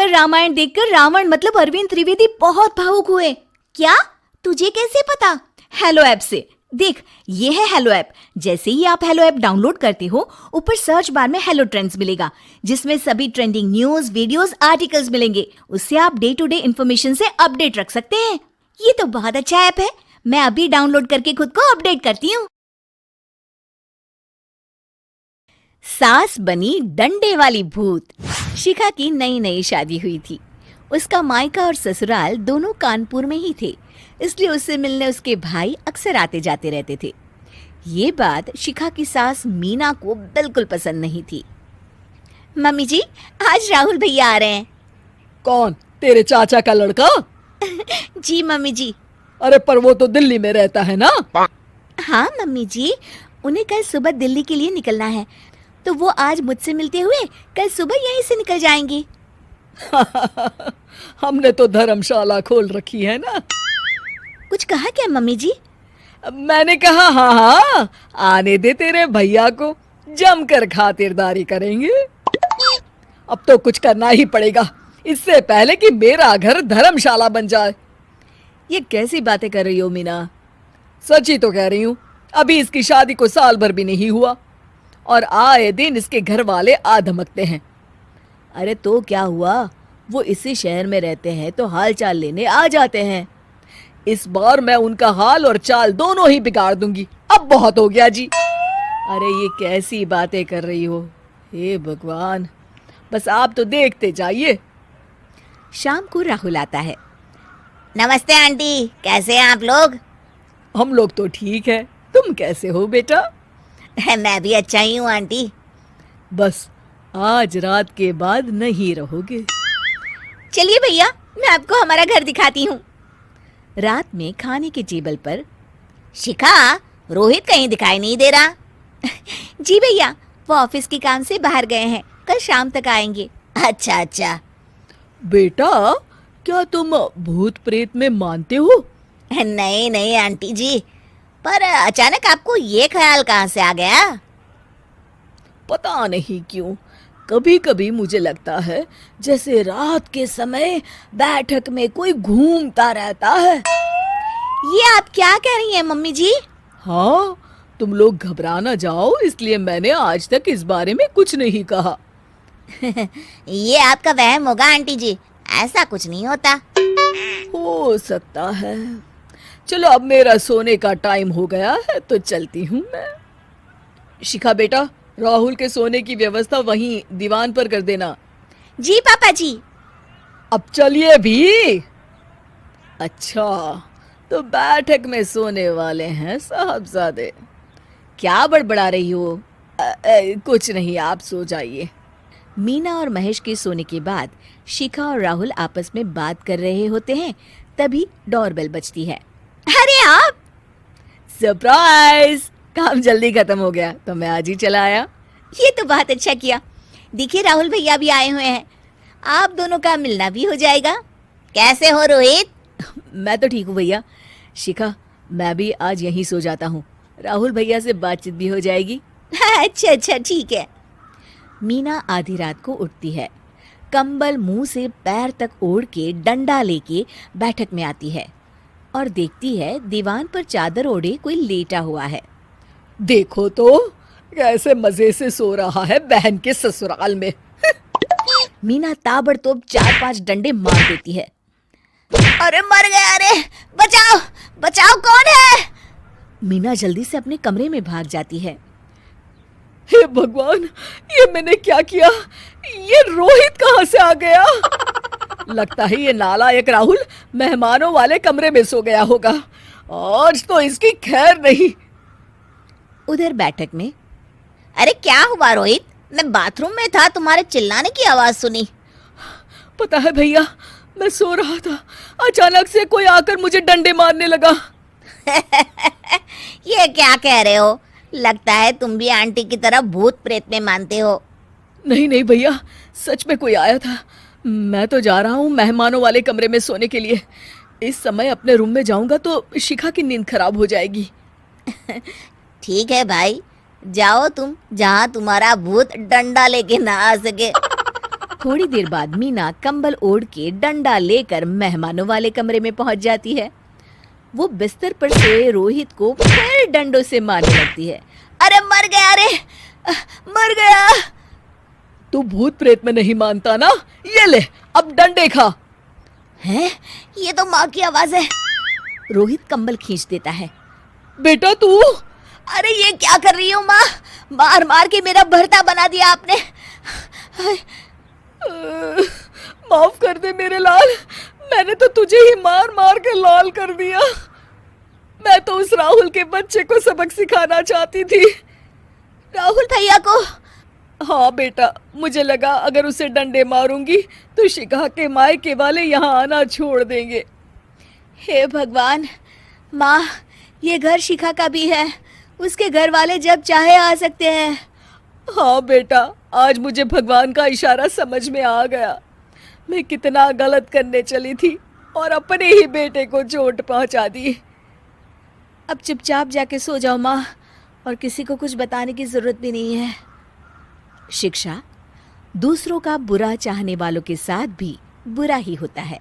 पर रामायण देखकर रावण मतलब अरविंद त्रिवेदी बहुत भावुक हुए। क्या? तुझे कैसे पता? हेलो ऐप से। देख, ये है हेलो ऐप। जैसे ही आप हेलो ऐप डाउनलोड करते हो, ऊपर सर्च बार में हेलो ट्रेंड्स मिलेगा, जिसमें सभी ट्रेंडिंग न्यूज, वीडियोस, आर्टिकल्स मिलेंगे। उससे आप डे टू डे इन्फॉर्मेशन से अपडेट रख सकते हैं। ये तो बहुत अच्छा ऐप है। मैं अभी डाउनलोड करके खुद को अपडेट करती हूँ। सास बनी डंडे वाली भूत। शिखा की नई नई शादी हुई थी। उसका मायका और ससुराल दोनों कानपुर में ही थे, इसलिए उससे मिलने उसके भाई अक्सर आते जाते रहते थे। ये बात शिखा की सास मीना को बिल्कुल पसंद नहीं थी। मम्मी जी, आज राहुल भैया आ रहे हैं। कौन? तेरे चाचा का लड़का? जी मम्मी जी। अरे पर वो तो दिल्ली में रहता है ना? हाँ मम्मी जी, उन्हें कल सुबह दिल्ली के लिए निकलना है, तो वो आज मुझसे मिलते हुए कल सुबह यहीं से निकल जाएंगे। हमने तो धर्मशाला खोल रखी है ना। कुछ कहा क्या मम्मी जी? मैंने कहा हाँ हाँ, आने दे तेरे भैया को, जमकर खातिरदारी करेंगे। अब तो कुछ करना ही पड़ेगा, इससे पहले कि मेरा घर धर्मशाला बन जाए। ये कैसी बातें कर रही हो मीना? सच ही तो कह रही हूँ। अभी इसकी शादी को साल भर भी नहीं हुआ और आए दिन इसके घर वाले आ धमकते हैं। अरे तो क्या हुआ, वो इसी शहर में रहते हैं तो हाल चाल लेने आ जाते हैं। इस बार मैं उनका हाल और चाल दोनों ही बिगाड़ दूंगी। अब बहुत हो गया जी। अरे ये कैसी बातें कर रही हो? हे भगवान, बस आप तो देखते जाइए। शाम को राहुल आता है। नमस्ते आंटी, कैसे हैं आप लोग? हम लोग तो ठीक है, तुम कैसे हो बेटा? मैं भी अच्छा ही हूँ आंटी। बस आज रात के बाद नहीं रहोगे। चलिए भैया, मैं आपको हमारा घर दिखाती हूँ। रात में खाने के टेबल पर शिखा, रोहित कहीं दिखाई नहीं दे रहा। जी भैया, वो ऑफिस के काम से बाहर गए हैं, कल शाम तक आएंगे। अच्छा अच्छा। बेटा, क्या तुम भूत प्रेत में मानते हो? नहीं नहीं आंटी जी, पर अचानक आपको ये ख्याल कहाँ से आ गया? पता नहीं क्यों, कभी कभी मुझे लगता है जैसे रात के समय बैठक में कोई घूमता रहता है। ये आप क्या कह रही हैं मम्मी जी? हाँ, तुम लोग घबरा ना जाओ, इसलिए मैंने आज तक इस बारे में कुछ नहीं कहा। ये आपका वहम होगा आंटी जी, ऐसा कुछ नहीं होता। हो सकता है। चलो अब मेरा सोने का टाइम हो गया है तो चलती हूँ मैं। शिखा बेटा, राहुल के सोने की व्यवस्था वहीं दीवान पर कर देना। जी पापा जी। अब चलिए भी। अच्छा, तो बैठक में सोने वाले हैं साहबजादे। क्या बड़बड़ा रही हो? कुछ नहीं, आप सो जाइए। मीना और महेश के सोने के बाद शिखा और राहुल आपस में बात कर रहे होते हैं, तभी डोरबेल बजती है। अरे आप! सरप्राइज! काम जल्दी खत्म हो गया तो मैं आज ही चला आया। ये तो बहुत अच्छा किया। देखिए राहुल भैया भी आए हुए हैं, आप दोनों का मिलना भी हो जाएगा। कैसे हो रोहित? मैं तो ठीक हूँ भैया। शिखा, मैं भी आज यहीं सो जाता हूँ, राहुल भैया से बातचीत भी हो जाएगी। अच्छा अच्छा, ठीक है। मीना आधी रात को उठती है, कंबल मुंह से पैर तक ओढ़ के डंडा लेके बैठक में आती है और देखती है दीवान पर चादर ओढ़े कोई लेटा हुआ है। देखो तो कैसे मजे से सो रहा है बहन के ससुराल में। मीना ताबड़तोड़ 4-5 डंडे मार देती है। अरे मर गया! अरे बचाओ बचाओ, कौन है? मीना जल्दी से अपने कमरे में भाग जाती है। हे भगवान, ये मैंने क्या किया? ये रोहित कहाँ से आ गया? लगता है ये नालायक राहुल मेहमानों वाले कमरे में सो गया होगा। आज तो इसकी खैर नहीं। उधर बैठक में, अरे क्या हुआ रोहित? मैं बाथरूम में था, तुम्हारे चिल्लाने की आवाज सुनी। पता है भैया, मैं सो रहा था, अचानक से कोई आकर मुझे डंडे मारने लगा। ये क्या कह रहे हो? लगता है तुम भी आंटी की तरह भूत प्रेत में मानते हो। नहीं नहीं भैया, सच में कोई आया था। मैं तो जा रहा हूँ मेहमानों वाले कमरे में सोने के लिए। इस समय अपने रूम में जाऊंगा तो शिखा की नींद खराब हो जाएगी। ठीक है भाई, जाओ तुम, जहाँ तुम्हारा भूत डंडा लेके ना आ सके। थोड़ी देर बाद मीना कंबल ओढ़ के डंडा लेकर मेहमानों वाले कमरे में पहुंच जाती है। वो बिस्तर पर सोए रोहित को फिर डंडों से मारने लगती है। अरे मर गया, अरे मर गया। तू भूत प्रेत में नहीं मानता ना, ये ले अब डंडे खा। हैं? ये तो माँ की आवाज है। रोहित कंबल खींच देता है। बेटा तू, अरे ये क्या कर रही हो माँ? मार मार के मेरा भरता बना दिया आपने। माफ कर दे मेरे लाल, मैंने तो तुझे ही मार मार के लाल कर दिया। मैं तो उस राहुल के बच्चे को सबक सिखाना चाहती थी। राहुल भैया को? हाँ बेटा, मुझे लगा अगर उसे डंडे मारूंगी तो शिखा के मायके वाले यहाँ आना छोड़ देंगे। हे भगवान, माँ ये घर शिखा का भी है, उसके घर वाले जब चाहे आ सकते हैं। हाँ बेटा, आज मुझे भगवान का इशारा समझ में आ गया। मैं कितना गलत करने चली थी और अपने ही बेटे को चोट पहुंचा दी। अब चुपचाप जाके सो जाओ माँ, और किसी को कुछ बताने की जरूरत भी नहीं है। शिक्षा दूसरों का बुरा चाहने वालों के साथ भी बुरा ही होता है।